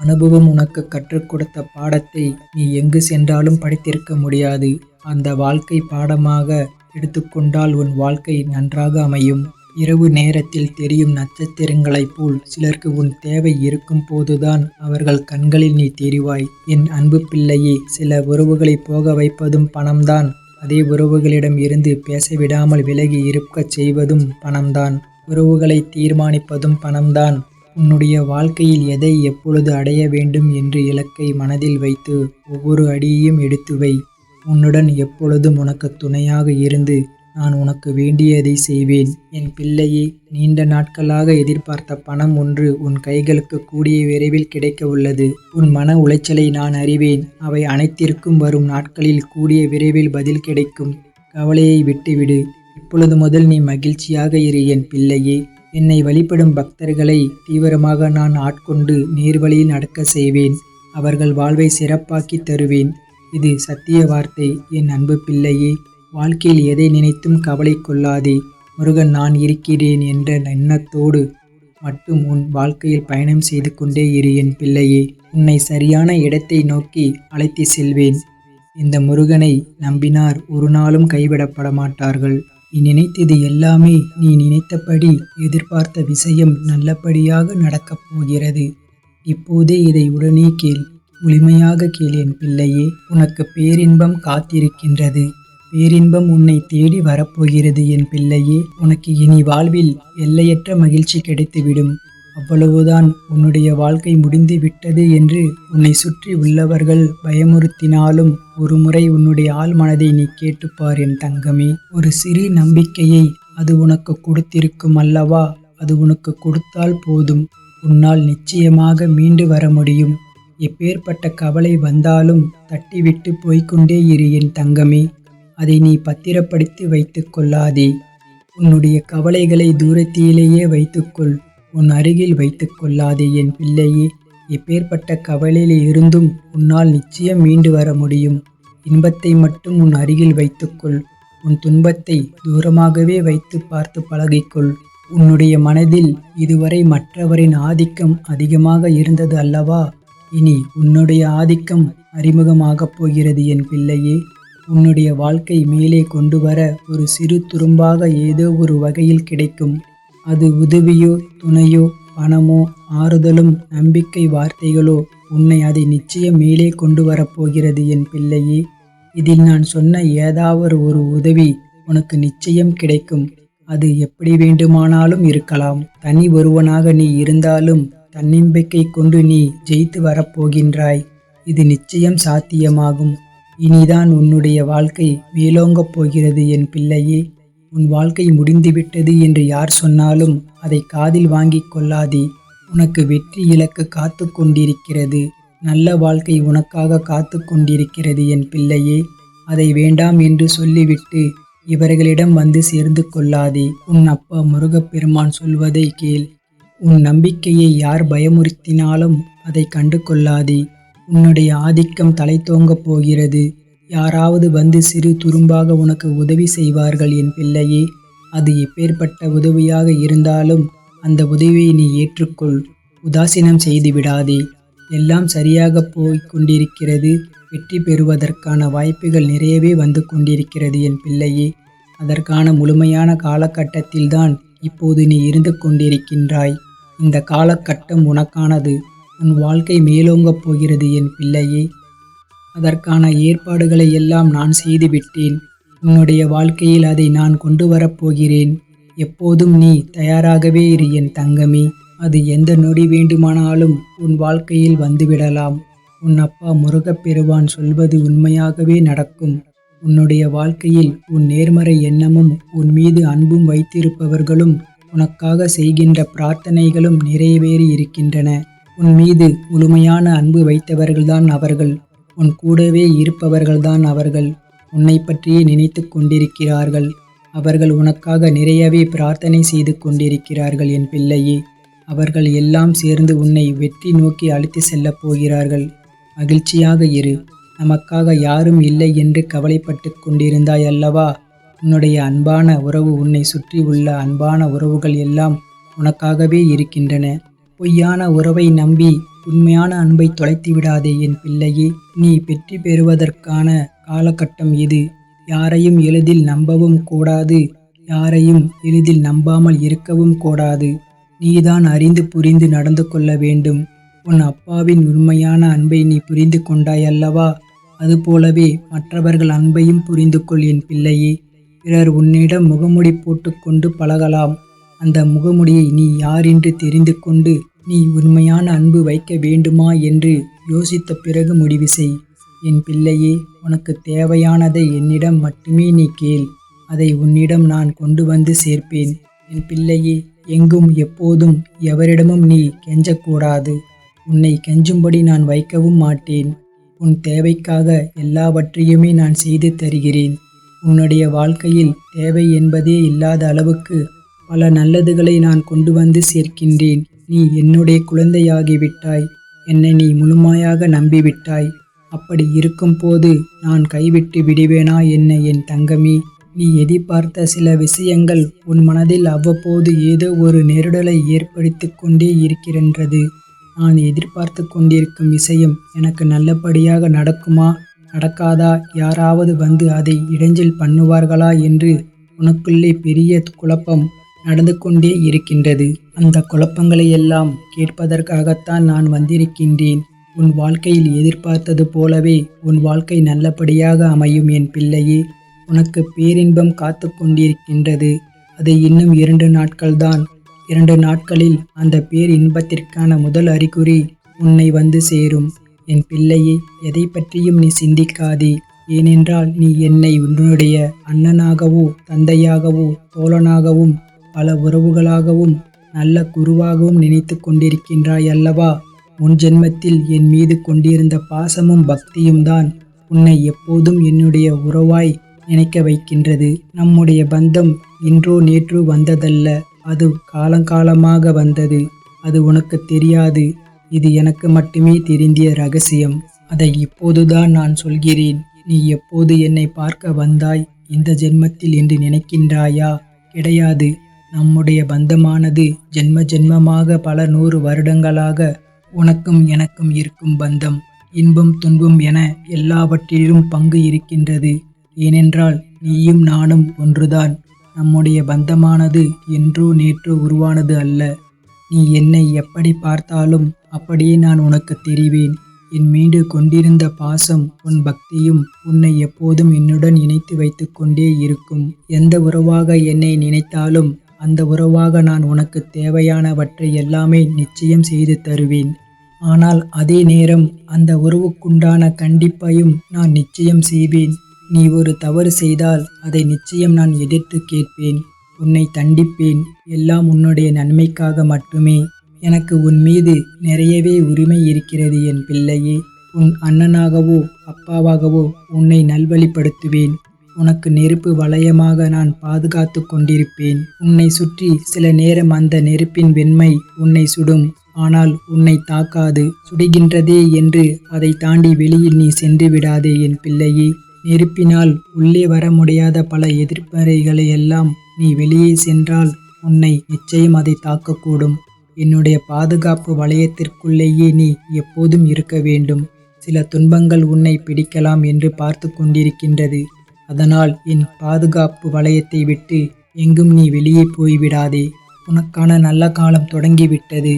அனுபவம் உனக்கு கற்றுக் கொடுத்த பாடத்தை நீ எங்கு சென்றாலும் படித்திருக்க முடியாது. அந்த வாழ்க்கை பாடமாக எடுத்துக்கொண்டால் உன் வாழ்க்கை நன்றாக அமையும். இரவு நேரத்தில் தெரியும் நட்சத்திரங்களைப் போல் சிலருக்கு உன் தேவை இருக்கும் போதுதான் அவர்கள் கண்களில் நீ தெரிவாய். என் அன்பு பிள்ளையே, சில உறவுகளை போக வைப்பதும் பணம்தான். அதே உறவுகளிடம் இருந்து பேசவிடாமல் விலகி இருக்கச் செய்வதும் பணம்தான். உறவுகளை தீர்மானிப்பதும் பணம்தான். உன்னுடைய வாழ்க்கையில் எதை எப்பொழுது அடைய வேண்டும் என்று இலக்கை மனதில் வைத்து ஒவ்வொரு அடியையும் எடுத்து வை. உன்னுடன் எப்பொழுதும் உனக்கு துணையாக இருந்து நான் உனக்கு வேண்டியதை செய்வேன். என் பிள்ளையே, நீண்ட நாட்களாக எதிர்பார்த்த பணம் ஒன்று உன் கைகளுக்கு கூடிய விரைவில் கிடைக்க உள்ளது. உன் மன உளைச்சலை நான் அறிவேன். அவை அனைத்திற்கும் வரும் நாட்களில் கூடிய விரைவில் பதில் கிடைக்கும். கவலையை விட்டுவிடு. இப்பொழுது முதல் நீ மகிழ்ச்சியாக இரு என் பிள்ளையே. என்னை வழிபடும் பக்தர்களை தீவிரமாக நான் ஆட்கொண்டு நேர்வழியில் நடக்க செய்வேன். அவர்கள் வாழ்வை சிறப்பாக்கி தருவேன். இது சத்திய வார்த்தை என் அன்பு பிள்ளையே. வாழ்க்கையில் எதை நினைத்தும் கவலை கொள்ளாதே. முருகன் நான் இருக்கிறேன் என்ற எண்ணத்தோடு மட்டும் உன் வாழ்க்கையில் பயணம் செய்து கொண்டே இரு என் பிள்ளையே. உன்னை சரியான இடத்தை நோக்கி அழைத்து செல்வேன். இந்த முருகனை நம்பினார் ஒரு நாளும் கைவிடப்பட மாட்டார்கள். நீ நினைத்தது எல்லாமே நீ நினைத்தபடி எதிர்பார்த்த விஷயம் நல்லபடியாக நடக்கப் போகிறது. இப்போதே இதை உடனே கேள். முழுமையாக கேள் என் பிள்ளையே. உனக்கு பேரின்பம் காத்திருக்கின்றது. பேரின்பம் உன்னை தேடி வரப்போகிறது என் பிள்ளையே. உனக்கு இனி வாழ்வில் எல்லையற்ற மகிழ்ச்சி கிடைத்துவிடும். அவ்வளவுதான், உன்னுடைய வாழ்க்கை முடிந்து விட்டது என்று உன்னை சுற்றி உள்ளவர்கள் பயமுறுத்தினாலும் ஒருமுறை உன்னுடைய ஆழ் மனதை நீ கேட்டுப்பார் என் தங்கமே. ஒரு சிறு நம்பிக்கையை அது உனக்கு கொடுத்திருக்கும் அல்லவா? அது உனக்கு கொடுத்தால் போதும். உன்னால் நிச்சயமாக மீண்டு வர முடியும். எப்பேற்பட்ட கவலை வந்தாலும் தட்டிவிட்டு போய்கொண்டே இரு என் தங்கமே. அதை நீ பத்திரப்படுத்தி வைத்துக் கொள்ளாதே. உன்னுடைய கவலைகளை தூரத்திலேயே வைத்துக்கொள். உன் அருகில் வைத்துக் கொள்ளாதே என் பிள்ளையே. எப்பேற்பட்ட கவலையில் இருந்தும் உன்னால் நிச்சயம் மீண்டு வர முடியும். இன்பத்தை மட்டும் உன் அருகில் வைத்துக்கொள். உன் துன்பத்தை தூரமாகவே வைத்து பார்த்து பழகிக்கொள். உன்னுடைய மனதில் இதுவரை மற்றவரின் ஆதிக்கம் அதிகமாக இருந்தது அல்லவா? இனி உன்னுடைய ஆதிக்கம் அறிமுகமாகப் போகிறது என் பிள்ளையே. உன்னுடைய வாழ்க்கை மேலே கொண்டு வர ஒரு சிறு துரும்பாக ஏதோ ஒரு வகையில் கிடைக்கும். அது உதவியோ துணையோ பணமோ ஆறுதலும் நம்பிக்கை வார்த்தைகளோ உன்னை அதை நிச்சயம் மேலே கொண்டு வரப்போகிறது என் பிள்ளையே. இதில் நான் சொன்ன ஏதாவது ஒரு உதவி உனக்கு நிச்சயம் கிடைக்கும். அது எப்படி வேண்டுமானாலும் இருக்கலாம். தனி ஒருவனாக நீ இருந்தாலும் தன்னம்பிக்கை கொண்டு நீ ஜெயித்து வரப்போகின்றாய். இது நிச்சயம் சாத்தியமாகும். இனிதான் உன்னுடைய வாழ்க்கை மேலோங்கப் போகிறது என் பிள்ளையே. உன் வாழ்க்கை முடிந்துவிட்டது என்று யார் சொன்னாலும் அதை காதில் வாங்கிக் கொள்ளாதே. உனக்கு வெற்றி இலக்கு காத்து கொண்டிருக்கிறது. நல்ல வாழ்க்கை உனக்காக காத்து கொண்டிருக்கிறது என் பிள்ளையே. அதை வேண்டாம் என்று சொல்லிவிட்டு இவர்களிடம் வந்து சேர்ந்து கொள்ளாதே. உன் அப்பா முருகப்பெருமான் சொல்வதை கேள். உன் நம்பிக்கையை யார் பயமுறுத்தினாலும் அதை கண்டு கொள்ளாதே. உன்னுடைய ஆதிக்கம் தலை தோங்கப் போகிறது. யாராவது வந்து சிறு துரும்பாக உனக்கு உதவி செய்வார்கள் என் பிள்ளையே. அது எப்பேற்பட்ட உதவியாக இருந்தாலும் அந்த உதவியை நீ ஏற்றுக்கொள். உதாசீனம் செய்து விடாதே. எல்லாம் சரியாக போய் கொண்டிருக்கிறது. வெற்றி பெறுவதற்கான வாய்ப்புகள் நிறையவே வந்து கொண்டிருக்கிறது என் பிள்ளையே. அதற்கான முழுமையான காலகட்டத்தில்தான் இப்போது நீ இருந்து கொண்டிருக்கின்றாய். இந்த காலகட்டம் உனக்கானது. உன் வாழ்க்கை மேலோங்கப் போகிறது என் பிள்ளையே. அதற்கான ஏற்பாடுகளை எல்லாம் நான் செய்துவிட்டேன். உன்னுடைய வாழ்க்கையில் அதை நான் கொண்டு வரப்போகிறேன். எப்போதும் நீ தயாராகவே இரு என் தங்கமே. அது எந்த நொடி வேண்டுமானாலும் உன் வாழ்க்கையில் வந்துவிடலாம். உன் அப்பா முருகப்பெருமான் சொல்வது உண்மையாகவே நடக்கும். உன்னுடைய வாழ்க்கையில் உன் நேர்மறை எண்ணமும் உன் மீது அன்பும் வைத்திருப்பவர்களும் உனக்காக செய்கின்ற பிரார்த்தனைகளும் நிறைவேறி இருக்கின்றன. உன் மீது முழுமையான அன்பு வைத்தவர்கள்தான் அவர்கள். உன் கூடவே இருப்பவர்கள்தான் அவர்கள். உன்னை பற்றியே நினைத்து கொண்டிருக்கிறார்கள். அவர்கள் உனக்காக நிறையவே பிரார்த்தனை செய்து கொண்டிருக்கிறார்கள் என் பிள்ளையே. அவர்கள் எல்லாம் சேர்ந்து உன்னை வெற்றி நோக்கி அழைத்து செல்லப் போகிறார்கள். மகிழ்ச்சியாக இரு. நமக்காக யாரும் இல்லை என்று கவலைப்பட்டு கொண்டிருந்தாய் அல்லவா? உன்னுடைய அன்பான உறவு, உன்னை சுற்றி உள்ள அன்பான உறவுகள் எல்லாம் உனக்காகவே இருக்கின்றன. பொய்யான உறவை நம்பி உண்மையான அன்பை தொலைத்து விடாதே என் பிள்ளையே. நீ வெற்றி பெறுவதற்கான காலகட்டம் இது. யாரையும் எளிதில் நம்பவும் கூடாது, யாரையும் எளிதில் நம்பாமல் இருக்கவும் கூடாது. நீதான் அறிந்து புரிந்து நடந்து கொள்ள வேண்டும். உன் அப்பாவின் உண்மையான அன்பை நீ புரிந்து கொண்டாய் அல்லவா? அதுபோலவே மற்றவர்கள் அன்பையும் புரிந்து கொள் என் பிள்ளையே. பிறர் உன்னிடம் முகமுடி போட்டுக்கொண்டு பழகலாம். அந்த முகமுடியை நீ யார் என்று தெரிந்து கொண்டு நீ உண்மையான அன்பு வைக்க வேண்டுமா என்று யோசித்த பிறகு முடிவு செய். என் பிள்ளையே, உனக்கு தேவையானதை என்னிடம் மட்டுமே நீ கேள். அதை உன்னிடம் நான் கொண்டு வந்து சேர்ப்பேன். என் பிள்ளையே, எங்கும் எப்போதும் எவரிடமும் நீ கெஞ்சக்கூடாது. உன்னை கெஞ்சும்படி நான் வைக்கவும் மாட்டேன். உன் தேவைக்காக எல்லாவற்றையுமே நான் செய்து தருகிறேன். உன்னுடைய வாழ்க்கையில் தேவை என்பதே இல்லாத அளவுக்கு பல நல்லதுகளை நான் கொண்டு வந்து சேர்க்கின்றேன். நீ என்னுடைய குழந்தையாகிவிட்டாய். என்னை நீ முழுமையாக நம்பிவிட்டாய். அப்படி இருக்கும்போது நான் கைவிட்டு விடுவேனா என்ன என் தங்கமே? நீ எதிர்பார்த்த சில விஷயங்கள் உன் மனதில் அவ்வப்போது ஏதோ ஒரு நெருடலை ஏற்படுத்தி கொண்டே இருக்கின்றது. நான் எதிர்பார்த்து கொண்டிருக்கும் விஷயம் எனக்கு நல்லபடியாக நடக்குமா, நடக்காதா, யாராவது வந்து அதை இடைஞ்சல் பண்ணுவார்களா என்று உனக்குள்ளே பெரிய குழப்பம் நடந்து கொண்டே இருக்கின்றது. அந்த குழப்பங்களை எல்லாம் கேட்பதற்காகத்தான் நான் வந்திருக்கின்றேன். உன் வாழ்க்கையில் எதிர்பார்த்தது போலவே உன் வாழ்க்கை நல்லபடியாக அமையும் என் பிள்ளையே. உனக்கு பேரின்பம் காத்து கொண்டிருக்கின்றது. அது இன்னும் 2 நாட்கள்தான். 2 நாட்களில் அந்த பேரின்பத்திற்கான முதல் அறிகுறி உன்னை வந்து சேரும். என் பிள்ளையே, எதை பற்றியும் நீ சிந்திக்காதே. ஏனென்றால் நீ என்னை உன்னுடைய அண்ணனாகவோ, தந்தையாகவோ, தோழனாகவும், பல உறவுகளாகவும், நல்ல குருவாகவும் நினைத்து கொண்டிருக்கின்றாய் அல்லவா? முன் ஜென்மத்தில் என் மீது கொண்டிருந்த பாசமும் பக்தியும் தான் உன்னை எப்போதும் என்னுடைய உறவாய் நினைக்க வைக்கின்றது. நம்முடைய பந்தம் இன்றோ நேற்றோ வந்ததல்ல. அது காலங்காலமாக வந்தது. அது உனக்கு தெரியாது. இது எனக்கு மட்டுமே தெரிந்திய ரகசியம். அதை இப்போதுதான் நான் சொல்கிறேன். நீ எப்போது என்னை பார்க்க வந்தாய்? இந்த ஜென்மத்தில் என்று நினைக்கின்றாயா? கிடையாது. நம்முடைய பந்தமானது ஜென்ம ஜென்மமாக பல 100 வருடங்களாக உனக்கும் எனக்கும் இருக்கும் பந்தம். இன்பம் துன்பம் என எல்லாவற்றிலும் பங்கு இருக்கின்றது. ஏனென்றால் நீயும் நானும் ஒன்றுதான். நம்முடைய பந்தமானது என்றோ நேற்றோ உருவானது அல்ல. நீ என்னை எப்படி பார்த்தாலும் அப்படியே நான் உனக்கு தெரிவேன். என் மீது கொண்டிருந்த பாசம், உன் பக்தியும் உன்னை எப்போதும் என்னுடன் இணைத்து வைத்து கொண்டே இருக்கும். எந்த உறவாக என்னை நினைத்தாலும் அந்த உறவாக நான் உனக்கு தேவையானவற்றை எல்லாமே நிச்சயம் செய்து தருவேன். ஆனால் அதே நேரம் அந்த உறவுக்குண்டான கண்டிப்பையும் நான் நிச்சயம் செய்வேன். நீ ஒரு தவறு செய்தால் அதை நிச்சயம் நான் எதிர்த்து கேட்பேன். உன்னை தண்டிப்பேன். எல்லாம் உன்னுடைய நன்மைக்காக மட்டுமே. எனக்கு உன் மீது நிறையவே உரிமை இருக்கிறது என் பிள்ளையே. உன் அண்ணனாகவோ அப்பாவாகவோ உன்னை நல்வழிப்படுத்துவேன். உனக்கு நெருப்பு வளையமாக நான் பாதுகாத்து கொண்டிருப்பேன். உன்னை சுற்றி சில நேரம் அந்த நெருப்பின் வெண்மை உன்னை சுடும். ஆனால் உன்னை தாக்காது. சுடுகின்றதே என்று அதை தாண்டி வெளியில் நீ சென்று விடாதே என் பிள்ளையே. நெருப்பினால் உள்ளே வர முடியாத பல எதிர்மறைகளை எல்லாம் நீ வெளியே சென்றால் உன்னை நிச்சயம் அதை தாக்கக்கூடும். என்னுடைய பாதுகாப்பு வளையத்திற்குள்ளேயே நீ எப்போதும் இருக்க வேண்டும். சில துன்பங்கள் உன்னை பிடிக்கலாம் என்று பார்த்து கொண்டிருக்கின்றது. அதனால் என் பாதுகாப்பு வளையத்தை விட்டு எங்கும் நீ வெளியே போய்விடாதே. உனக்கான நல்ல காலம் தொடங்கிவிட்டது.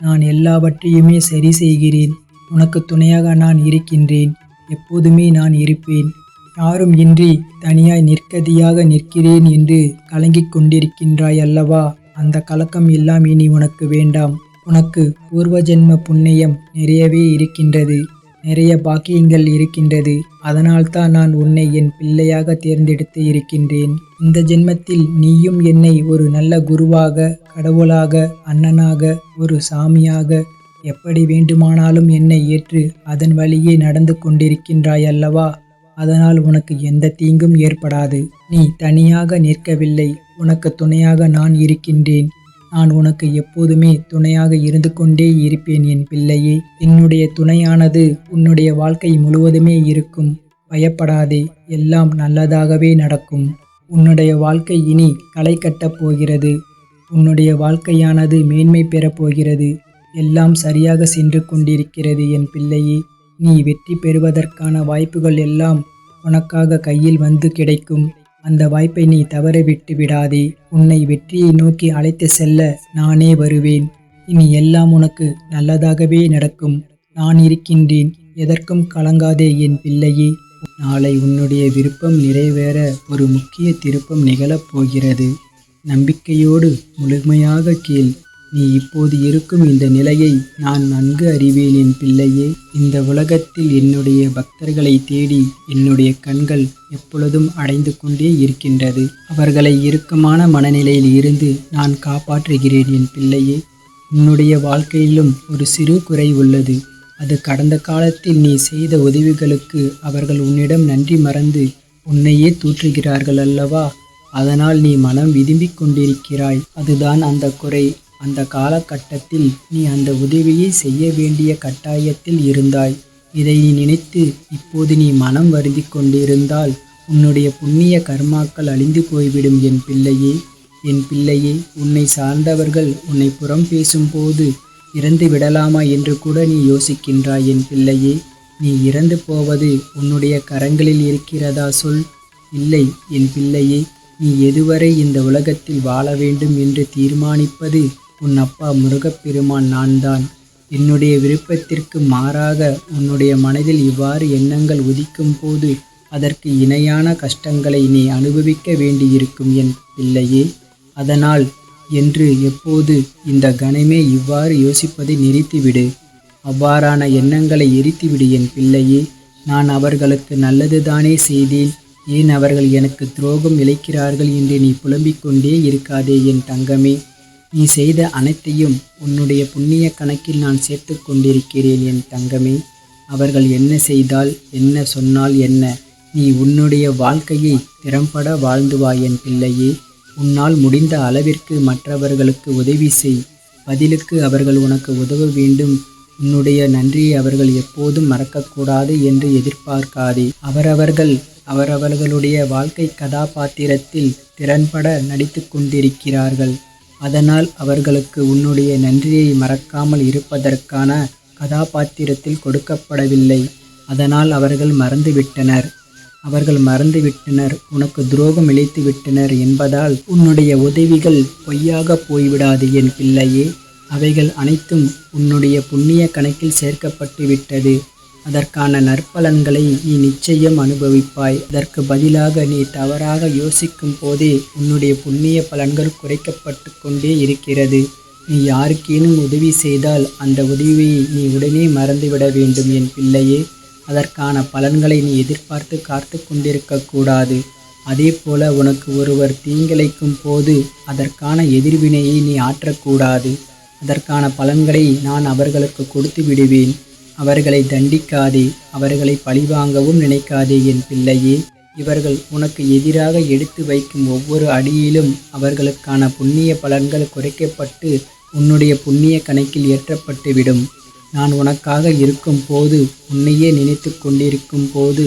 நான் எல்லாவற்றையுமே சரி செய்கிறேன். உனக்கு துணையாக நான் இருக்கின்றேன். எப்போதுமே நான் இருப்பேன். யாரும் இன்றி தனியாய் நிற்கதியாக நிற்கிறேன் என்று கலங்கிக் கொண்டிருக்கின்றாய் அல்லவா? அந்த கலக்கம் எல்லாம் இனி உனக்கு வேண்டாம். உனக்கு பூர்வ ஜென்ம புண்ணியம் நிறையவே இருக்கின்றது. நிறைய பாக்கியங்கள் இருக்கின்றது. அதனால்தான் நான் உன்னை என் பிள்ளையாக தேர்ந்தெடுத்து இருக்கின்றேன். இந்த ஜென்மத்தில் நீயும் என்னை ஒரு நல்ல குருவாக, கடவுளாக, அண்ணனாக, ஒரு சாமியாக, எப்படி வேண்டுமானாலும் என்னை ஏற்று அதன் வழியே நடந்து கொண்டிருக்கின்றாய் அல்லவா? அதனால் உனக்கு எந்த தீங்கும் ஏற்படாது. நீ தனியாக நிற்கவில்லை. உனக்கு துணையாக நான் இருக்கின்றேன். நான் உனக்கு எப்போதுமே துணையாக இருந்து கொண்டே இருப்பேன் என் பிள்ளையே. என்னுடைய துணையானது உன்னுடைய வாழ்க்கை முழுவதுமே இருக்கும். பயப்படாதே. எல்லாம் நல்லதாகவே நடக்கும். உன்னுடைய வாழ்க்கை இனி களை கட்டப் போகிறது. உன்னுடைய வாழ்க்கையானது மேன்மை பெறப் போகிறது. எல்லாம் சரியாக சென்று கொண்டிருக்கிறது என் பிள்ளையே. நீ வெற்றி பெறுவதற்கான வாய்ப்புகள் எல்லாம் உனக்காக கையில் வந்து கிடைக்கும். அந்த வாய்ப்பை நீ தவற விட்டு விடாதே. உன்னை வெற்றியை நோக்கி அழைத்து செல்ல நானே வருவேன். இனி எல்லாம் உனக்கு நல்லதாகவே நடக்கும். நான் இருக்கின்றேன். எதற்கும் கலங்காதே என் பிள்ளையே. நாளை உன்னுடைய விருப்பம் நிறைவேற ஒரு முக்கிய திருப்பம் நிகழப் போகிறது. நம்பிக்கையோடு முழுமையாக கேள். நீ இப்போது இருக்கும் இந்த நிலையை நான் நன்கு அறிவேன் என் பிள்ளையே. இந்த உலகத்தில் என்னுடைய பக்தர்களை தேடி என்னுடைய கண்கள் எப்பொழுதும் அடைந்து கொண்டே இருக்கின்றது. அவர்களை இறுக்கமான மனநிலையில் இருந்து நான் காப்பாற்றுகிறேன் என் பிள்ளையே. உன்னுடைய வாழ்க்கையிலும் ஒரு சிறு குறை உள்ளது. அது கடந்த காலத்தில் நீ செய்த உதவிகளுக்கு அவர்கள் உன்னிடம் நன்றி மறந்து உன்னையே தூற்றுகிறார்கள் அல்லவா? அதனால் நீ மனம் விதும்பிக் கொண்டிருக்கிறாய். அதுதான் அந்த குறை. அந்த காலகட்டத்தில் நீ அந்த உதவியை செய்ய வேண்டிய கட்டாயத்தில் இருந்தாய். இதை நீ நினைத்து இப்போது நீ மனம் வருந்திக் கொண்டிருந்தால் உன்னுடைய புண்ணிய கர்மாக்கள் அழிந்து போய்விடும் என் பிள்ளையே. என் பிள்ளையே, உன்னை சார்ந்தவர்கள் உன்னை புறம் பேசும்போது இறந்து விடலாமா என்று கூட நீ யோசிக்கின்றாய் என் பிள்ளையே. நீ இறந்து போவது உன்னுடைய கரங்களில் இருக்கிறதா சொல்? இல்லை என் பிள்ளையே. நீ எதுவரை இந்த உலகத்தில் வாழ வேண்டும் என்று தீர்மானிப்பது உன் அப்பா முருகப்பெருமான் நான்தான். என்னுடைய விருப்பத்திற்கு மாறாக உன்னுடைய மனதில் இவ்வாறு எண்ணங்கள் உதிக்கும் போது அதற்கு இணையான கஷ்டங்களை நீ அனுபவிக்க வேண்டியிருக்கும் என் பிள்ளையே. அதனால் என்று எப்போது இந்த கணமே இவ்வாறு யோசிப்பதை நிறுத்திவிடு. அவ்வாறான எண்ணங்களை எரித்துவிடு என் பிள்ளையே. நான் அவர்களுக்கு நல்லதுதானே செய்தேன். ஏன் அவர்கள் எனக்கு துரோகம் இழைக்கிறார்கள் என்று நீ புலம்பிக் கொண்டே இருக்காதே என் தங்கமே. நீ செய்த அனைத்தையும் உன்னுடைய புண்ணிய கணக்கில் நான் சேர்த்து கொண்டிருக்கிறேன் என் தங்கமே. அவர்கள் என்ன செய்தால் என்ன சொன்னால் என்ன, நீ உன்னுடைய வாழ்க்கையை திறம்பட வாழ்ந்து வா என் பிள்ளையே. உன்னால் முடிந்த அளவிற்கு மற்றவர்களுக்கு உதவி செய். பதிலுக்கு அவர்கள் உனக்கு உதவ வேண்டும். உன்னுடைய நன்றியை அவர்கள் எப்போதும் மறக்கக்கூடாது என்று எதிர்பார்க்காதே. அவரவர்களுடைய வாழ்க்கை கதாபாத்திரத்தில் திறன்பட நடித்து கொண்டிருக்கிறார்கள். அதனால் அவர்களுக்கு உன்னுடைய நன்றியை மறக்காமல் இருப்பதற்கான கதாபாத்திரத்தில் கொடுக்கப்படவில்லை. அதனால் அவர்கள் மறந்துவிட்டனர், உனக்கு துரோகம் இழைத்து விட்டனர் என்பதால் உன்னுடைய உதவிகள் பொய்யாக போய்விடாது என் பிள்ளையே. அவைகள் அனைத்தும் உன்னுடைய புண்ணிய கணக்கில் சேர்க்கப்பட்டு விட்டது. அதற்கான நற்பலன்களை நீ நிச்சயம் அனுபவிப்பாய். அதற்கு பதிலாக நீ தவறாக யோசிக்கும் போதே உன்னுடைய புண்ணிய பலன்கள் குறைக்கப்பட்டு கொண்டே இருக்கிறது. நீ யாருக்கேனும் உதவி செய்தால் அந்த உதவியை நீ உடனே மறந்துவிட வேண்டும் என் பிள்ளையே. அதற்கான பலன்களை நீ எதிர்பார்த்து காத்து கொண்டிருக்கக்கூடாது. அதே போல உனக்கு ஒருவர் தீங்கிழைக்கும் போது அதற்கான எதிர்வினையை நீ ஆற்றக்கூடாது. அதற்கான பலன்களை நான் அவர்களுக்கு கொடுத்து விடுவேன். அவர்களை தண்டிக்காதே. அவர்களை பழிவாங்கவும் நினைக்காதே என் பிள்ளையே. இவர்கள் உனக்கு எதிராக எடுத்து வைக்கும் ஒவ்வொரு அடியிலும் அவர்களுக்கான புண்ணிய பலன்கள் குறைக்கப்பட்டு உன்னுடைய புண்ணிய கணக்கில் ஏற்றப்பட்டுவிடும். நான் உனக்காக இருக்கும் போது, உன்னையே நினைத்து கொண்டிருக்கும் போது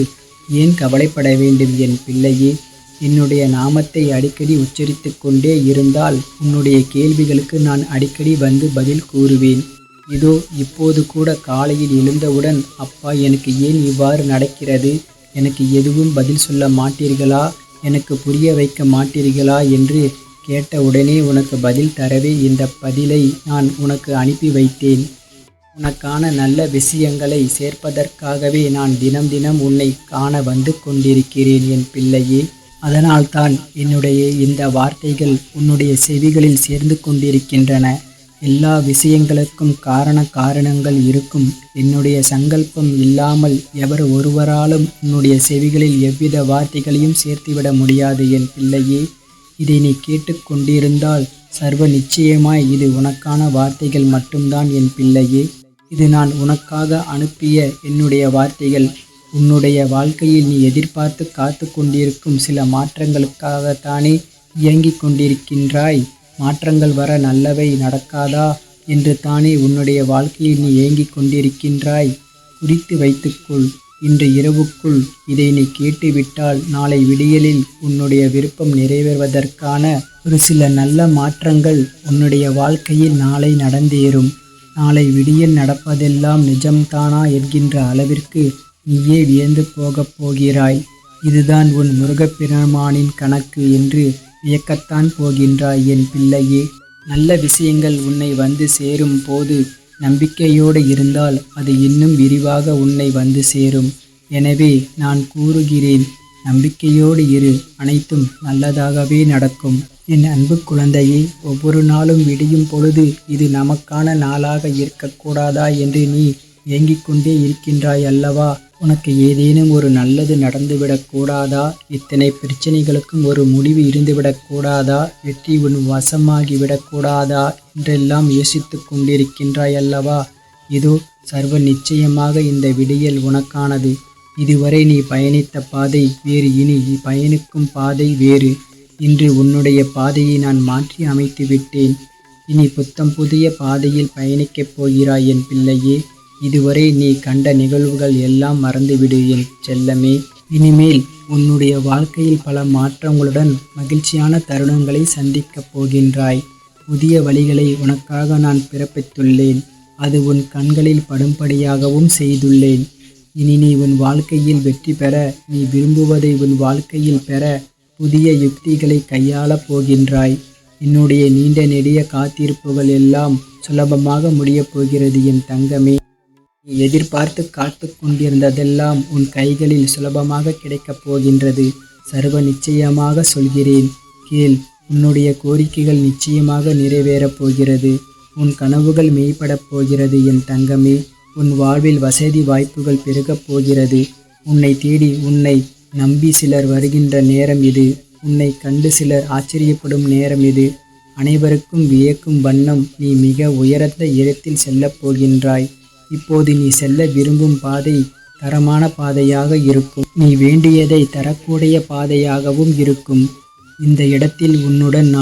ஏன் கவலைப்பட வேண்டும் என் பிள்ளையே? என்னுடைய நாமத்தை அடிக்கடி உச்சரித்து கொண்டே இருந்தால் உன்னுடைய கேள்விகளுக்கு நான் அடிக்கடி வந்து பதில் கூறுவேன். இதோ இப்போது கூட காலையில் எழுந்தவுடன், அப்பா எனக்கு ஏன் இவ்வாறு நடக்கிறது, எனக்கு எதுவும் பதில் சொல்ல மாட்டீர்களா, எனக்கு புரிய வைக்க மாட்டீர்களா என்று கேட்ட உடனே உனக்கு பதில் தரவே இந்த பதிலை நான் உனக்கு அனுப்பி வைத்தேன். உனக்கான நல்ல விஷயங்களை சேர்ப்பதற்காகவே நான் தினம் தினம் உன்னை காண வந்து கொண்டிருக்கிறேன் என் பிள்ளையே. அதனால்தான் என்னுடைய இந்த வார்த்தைகள் உன்னுடைய செவிகளில் சேர்ந்து கொண்டிருக்கின்றன. எல்லா விஷயங்களுக்கும் காரணங்கள் இருக்கும். என்னுடைய சங்கல்பம் இல்லாமல் எவர் ஒருவராலும் உன்னுடைய செவிகளில் எவ்வித வார்த்தைகளையும் சேர்த்துவிட முடியாது என் பிள்ளையே. இதை நீ கேட்டுக்கொண்டிருந்தால் சர்வ நிச்சயமாய் இது உனக்கான வார்த்தைகள் மட்டும்தான் என் பிள்ளையே. இது நான் உனக்காக அனுப்பிய என்னுடைய வார்த்தைகள். உன்னுடைய வாழ்க்கையில் நீ எதிர்பார்த்து காத்து கொண்டிருக்கும் சில மாற்றங்களுக்காகத்தானே இயங்கிக் கொண்டிருக்கின்றாய். மாற்றங்கள் வர நல்லவை நடக்காதா என்று தானே உன்னுடைய வாழ்க்கையில் நீ ஏங்கிக் கொண்டிருக்கின்றாய். குறித்து வைத்துக்கொள். இன்று இரவுக்குள் இதை நீ கேட்டுவிட்டால் நாளை விடியலில் உன்னுடைய விருப்பம் நிறைவேறுவதற்கான ஒரு சில நல்ல மாற்றங்கள் உன்னுடைய வாழ்க்கையில் நாளை நடந்தேறும். நாளை விடியல் நடப்பதெல்லாம் நிஜம்தானா என்கின்ற அளவிற்கு நீயே வியந்து போகப் போகிறாய். இதுதான் உன் முருகப்பெருமானின் கணக்கு என்று வியக்கத்தான் போகின்றாய் என் பிள்ளையே. நல்ல விஷயங்கள் உன்னை வந்து சேரும் போது நம்பிக்கையோடு இருந்தால் அது இன்னும் விரிவாக உன்னை வந்து சேரும். எனவே நான் கூறுகிறேன், நம்பிக்கையோடு இரு, அனைத்தும் நல்லதாகவே நடக்கும். என் அன்பு குழந்தையே, ஒவ்வொரு நாளும் விடியும் பொழுது இது நமக்கான நாளாக இருக்கக்கூடாதா என்று நீ ஏங்கிக் கொண்டே இருக்கின்றாய் அல்லவா? உனக்கு ஏதேனும் ஒரு நல்லது நடந்துவிடக் கூடாதா? இத்தனை பிரச்சனைகளுக்கும் ஒரு முடிவு இருந்துவிடக் கூடாதா? வெற்றி உன் வசமாகிவிடக் கூடாதா என்றெல்லாம் யோசித்து கொண்டிருக்கின்றாய் அல்லவா? இதோ சர்வ நிச்சயமாக இந்த விடியல் உனக்கானது. இதுவரை நீ பயணித்த பாதை வேறு, இனி நீ பயணிக்கும் பாதை வேறு. இன்று உன்னுடைய பாதையை நான் மாற்றி அமைத்து விட்டேன். இனி புத்தம் புதிய பாதையில் பயணிக்கப் போகிறாய் என் பிள்ளையே. இதுவரை நீ கண்ட நிகழ்வுகள் எல்லாம் மறந்துவிடு என் செல்லமே. இனிமேல் உன்னுடைய வாழ்க்கையில் பல மாற்றங்களுடன் மகிழ்ச்சியான தருணங்களை சந்திக்கப் போகின்றாய். புதிய வழிகளை உனக்காக நான் பிறப்பித்துள்ளேன். அது உன் கண்களில் படும்படியாகவும் செய்துள்ளேன். இனி நீ உன் வாழ்க்கையில் வெற்றி பெற, நீ விரும்புவதை உன் வாழ்க்கையில் பெற புதிய யுக்திகளை கையாளப் போகின்றாய். என்னுடைய நீண்ட நெடிய காத்திருப்புகள் எல்லாம் சுலபமாக முடியப் போகிறது என் தங்கமே. நீ எதிர்பார்த்து காத்து கொண்டிருந்ததெல்லாம் உன் கைகளில் சுலபமாக கிடைக்கப் போகின்றது. சர்வ நிச்சயமாக சொல்கிறேன், கேள். உன்னுடைய கோரிக்கைகள் நிச்சயமாக நிறைவேறப் போகிறது. உன் கனவுகள் மெய்ப்படப் போகிறது என் தங்கமே. உன் வாழ்வில் வசதி வாய்ப்புகள் பெருகப் போகிறது. உன்னை தேடி, உன்னை நம்பி சிலர் வருகின்ற நேரம் இது. உன்னை கண்டு சிலர் ஆச்சரியப்படும் நேரம் இது. அனைவருக்கும் வியக்கும் வண்ணம் நீ மிக உயர்ந்த இடத்தில் செல்லப் போகின்றாய். இப்போது நீ செல்ல விரும்பும் பாதை தரமான பாதையாக இருக்கும். நீ வேண்டியதை தரக்கூடிய பாதையாகவும் இருக்கும். இந்த இடத்தில் உன்னுடன்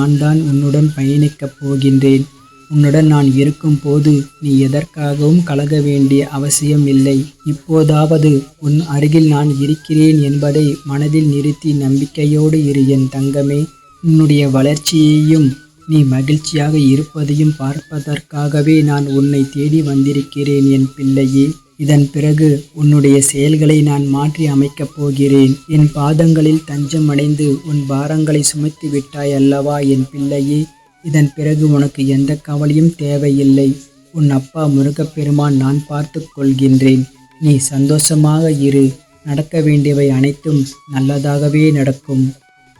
உன்னுடன் பயணிக்கப் போகின்றேன். உன்னுடன் நான் இருக்கும் போது நீ எதற்காகவும் கலங்க வேண்டிய அவசியம் இல்லை. இப்போதாவது உன் அருகில் நான் இருக்கிறேன் என்பதை மனதில் நிறுத்தி நம்பிக்கையோடு இரு என் தங்கமே. உன்னுடைய வளர்ச்சியையும் நீ மகிழ்ச்சியாக இருப்பதையும் பார்ப்பதற்காகவே நான் உன்னை தேடி வந்திருக்கிறேன் என் பிள்ளையே. இதன் பிறகு உன்னுடைய செயல்களை நான் மாற்றி அமைக்கப் போகிறேன். என் பாதங்களில் தஞ்சம் அடைந்து உன் பாரங்களை சுமத்தி விட்டாய் அல்லவா என் பிள்ளையே. இதன் பிறகு உனக்கு எந்த கவலையும் தேவையில்லை. உன் அப்பா முருகப்பெருமான் நான் பார்த்து கொள்கின்றேன். நீ சந்தோஷமாக இரு. நடக்க வேண்டியவை அனைத்தும் நல்லதாகவே நடக்கும்.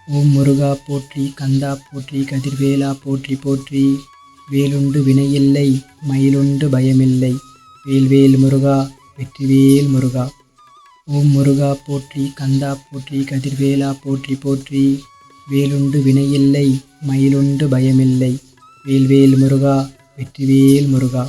ஓம் முருகா போற்றி, கந்தா போற்றி, கதிர்வேலா போற்றி போற்றி. வேலுண்டு வினையில்லை, மயிலுண்டு பயமில்லை. வேல்வேல் முருகா, வெற்றிவேல் முருகா. ஓம் முருகா போற்றி, கந்தா போற்றி, கதிர்வேலா போற்றி போற்றி. வேலுண்டு வினையில்லை, மயிலுண்டு பயமில்லை. வேல்வேல் முருகா, வெற்றிவேல் முருகா.